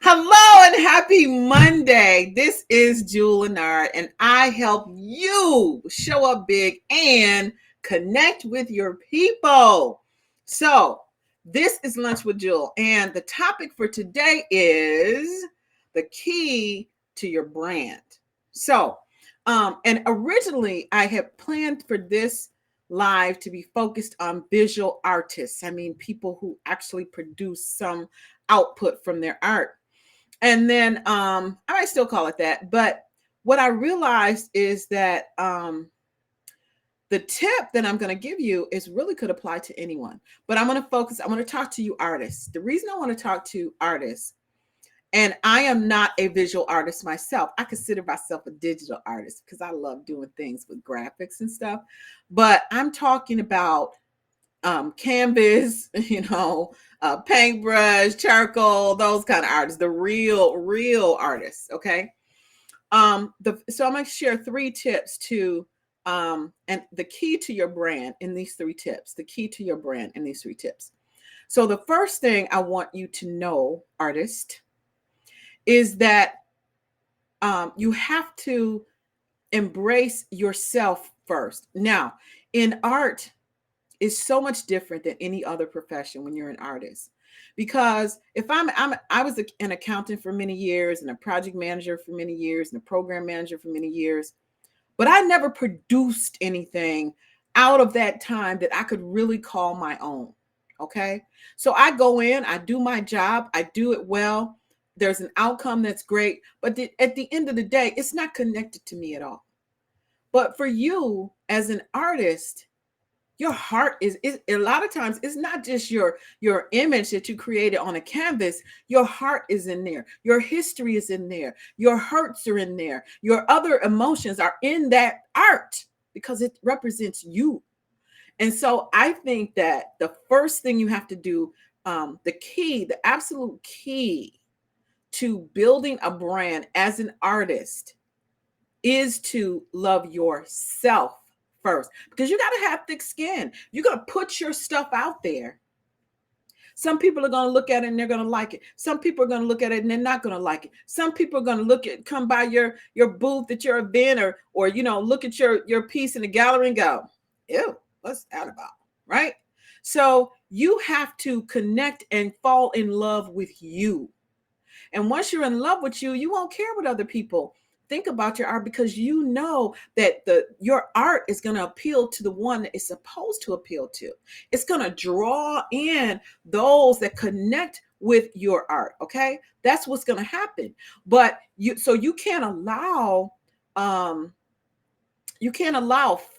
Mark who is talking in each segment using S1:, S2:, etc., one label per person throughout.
S1: Hello and happy Monday. This is Juhl Lenard, and I help you show up big and connect with your people. So, this is Lunch with Juhl, and the topic for today is the key to your brand. So, and originally I had planned for this live to be focused on visual artists. I mean, people who actually produce some output from their art. And then I might still call it that. But what I realized is that the tip that I'm going to give you is really could apply to anyone. But I'm going to focus, I want to talk to you artists. The reason I want to talk to artists, and I am not a visual artist myself. I consider myself a digital artist because I love doing things with graphics and stuff. But I'm talking about canvas, paintbrush, charcoal, those kind of artists, the real artists. Okay. So I'm going to share 3 tips to, and the key to your brand in these 3 tips, the key to your brand in these 3 tips. So the first thing I want you to know, artist, is that you have to embrace yourself first. Now, in art, is so much different than any other profession when you're an artist. Because if I was an accountant for many years and a project manager for many years and a program manager for many years, but I never produced anything out of that time that I could really call my own. Okay. So I go in, I do my job, I do it well. There's an outcome that's great. But at the end of the day, it's not connected to me at all. But for you as an artist, your heart is a lot of times it's not just your image that you created on a canvas. Your heart is in there, your history is in there, your hurts are in there, your other emotions are in that art because it represents you. And so I think that the first thing you have to do, the absolute key to building a brand as an artist is to love yourself first, because you got to have thick skin. You're going to put your stuff out there. Some people are going to look at it and they're going to like it. Some people are going to look at it and they're not going to like it. Some people are going to come by your booth at your event or look at your piece in the gallery and go, ew, what's that about? Right? So you have to connect and fall in love with you. And once you're in love with you, you won't care what other people think about your art, because you know that your art is going to appeal to the one that it's supposed to appeal to. It's going to draw in those that connect with your art. Okay, that's what's going to happen. But you can't allow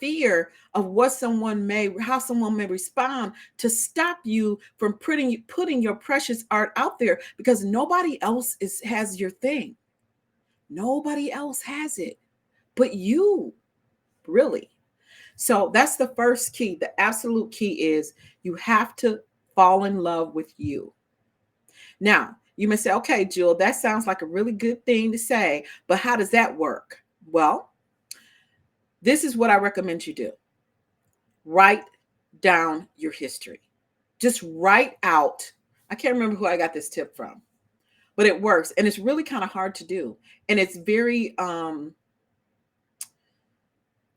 S1: fear of how someone may respond to stop you from putting your precious art out there, because nobody else has your thing. Nobody else has it but you, really. So that's the first key. The absolute key is you have to fall in love with you. Now, you may say, okay, Juhl, that sounds like a really good thing to say, but how does that work? Well, this is what I recommend you do. Write down your history. Just write out. I can't remember who I got this tip from, but it works. And it's really kind of hard to do. And it's very, I'm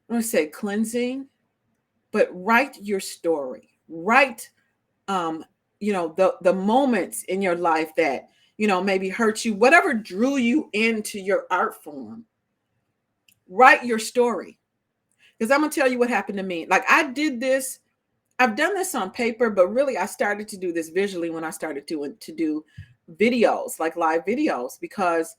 S1: going to say cleansing, but write your story. Write, the moments in your life that, maybe hurt you, whatever drew you into your art form. Write your story. Because I'm going to tell you what happened to me. Like, I've done this on paper, but really I started to do this visually when I started to do videos, like live videos, because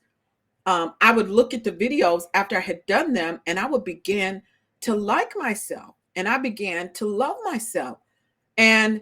S1: I would look at the videos after I had done them and I would begin to like myself and I began to love myself. And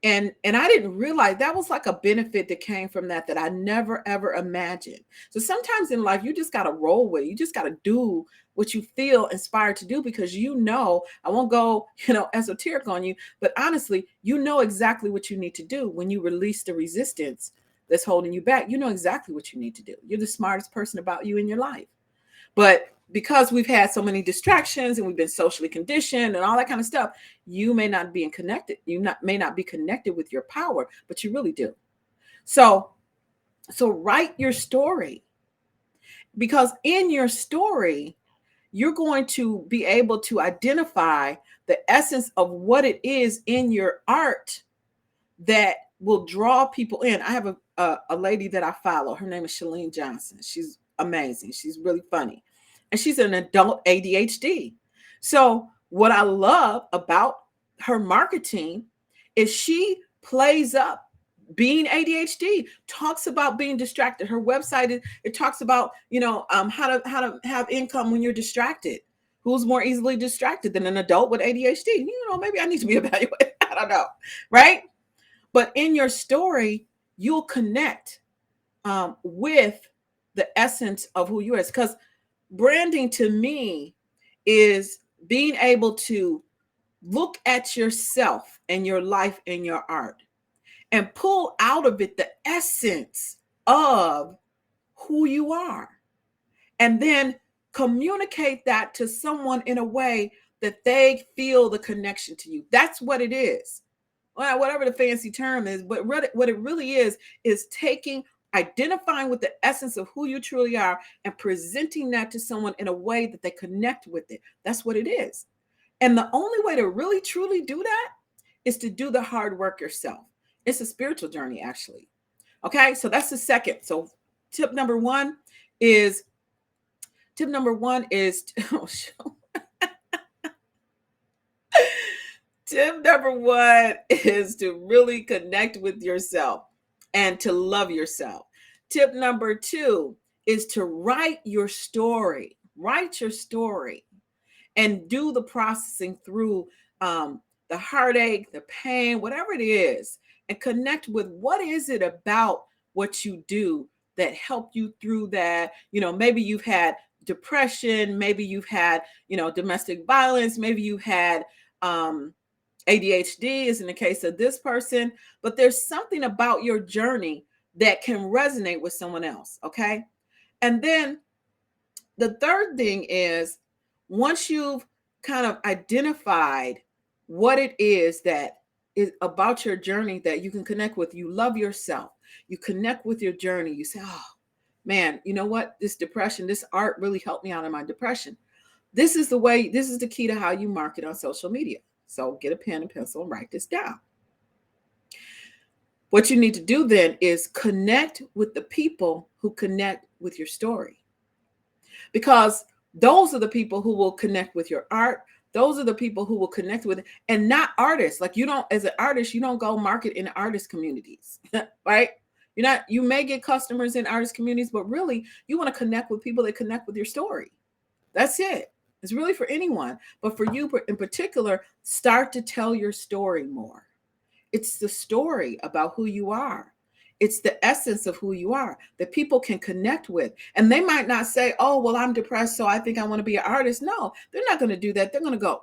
S1: I didn't realize that was like a benefit that came from that I never, ever imagined. So sometimes in life, you just got to roll with it. You just got to do what you feel inspired to do, because I won't go, esoteric on you, but honestly, exactly what you need to do when you release the resistance that's holding you back. You know exactly what you need to do. You're the smartest person about you in your life. But because we've had so many distractions and we've been socially conditioned and all that kind of stuff, you may not be connected. May not be connected with your power, but you really do. So So write your story, because in your story, you're going to be able to identify the essence of what it is in your art that will draw people in. I have a lady that I follow. Her name is Shalene Johnson. She's amazing. She's really funny. And she's an adult ADHD. So what I love about her marketing is she plays up being ADHD, talks about being distracted. Her website, it talks about, how to have income when you're distracted. Who's more easily distracted than an adult with ADHD? Maybe I need to be evaluated. I don't know. Right? But in your story, you'll connect with the essence of who you are. Because branding to me is being able to look at yourself and your life and your art and pull out of it the essence of who you are, and then communicate that to someone in a way that they feel the connection to you. That's what it is. Well, whatever the fancy term is, but what it really is identifying with the essence of who you truly are and presenting that to someone in a way that they connect with it. That's what it is. And the only way to really truly do that is to do the hard work yourself. It's a spiritual journey, actually. Okay, so that's the second. So tip number one is oh, tip number one is to really connect with yourself and to love yourself. Tip number two is to write your story. Write your story and do the processing through the heartache, the pain, whatever it is, and connect with what is it about what you do that helped you through that. Maybe you've had depression, maybe you've had, domestic violence, maybe you've had ADHD is in the case of this person, but there's something about your journey that can resonate with someone else. Okay. And then the third thing is, once you've kind of identified what it is that is about your journey that you can connect with, you love yourself, you connect with your journey, you say, oh man, you know what? This depression, this art really helped me out of my depression. This is the key to how you market on social media. So get a pen and pencil and write this down. What you need to do then is connect with the people who connect with your story, because those are the people who will connect with your art. Those are the people who will connect with it, and not artists. Like as an artist, you don't go market in artist communities, right? You may get customers in artist communities, but really you want to connect with people that connect with your story. That's it. It's really for anyone, but for you in particular, start to tell your story more. It's the story about who you are. It's the essence of who you are that people can connect with. And they might not say, oh, well, I'm depressed, so I think I want to be an artist. No, they're not going to do that. They're going to go,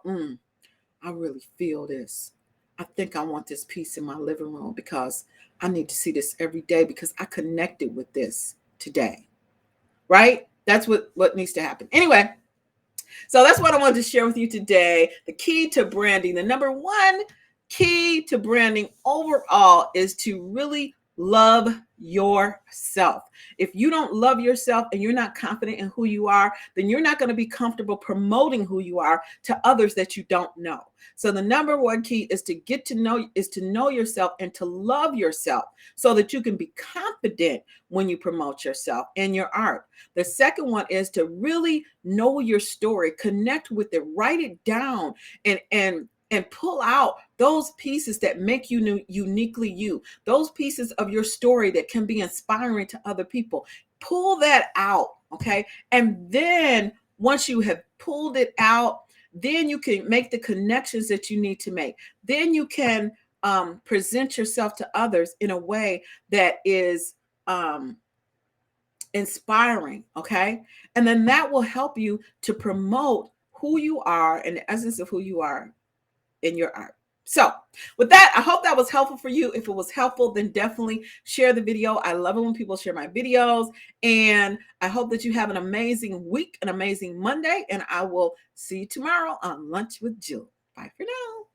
S1: I really feel this. I think I want this piece in my living room because I need to see this every day because I connected with this today. Right? That's what needs to happen. Anyway, so that's what I wanted to share with you today. The key to branding, the number one key to branding overall is to really love yourself. If you don't love yourself and you're not confident in who you are, then you're not going to be comfortable promoting who you are to others that you don't know. So the number one key is to know yourself and to love yourself so that you can be confident when you promote yourself and your art. The second one is to really know your story, connect with it, write it down, and pull out those pieces that make you uniquely you, those pieces of your story that can be inspiring to other people. Pull that out, okay? And then once you have pulled it out, then you can make the connections that you need to make. Then you can present yourself to others in a way that is inspiring, okay? And then that will help you to promote who you are and the essence of who you are in your art. So with that, I hope that was helpful for you. If it was helpful, then definitely share the video. I love it when people share my videos, and I hope that you have an amazing week, an amazing Monday, and I will see you tomorrow on Lunch with Juhl. Bye for now.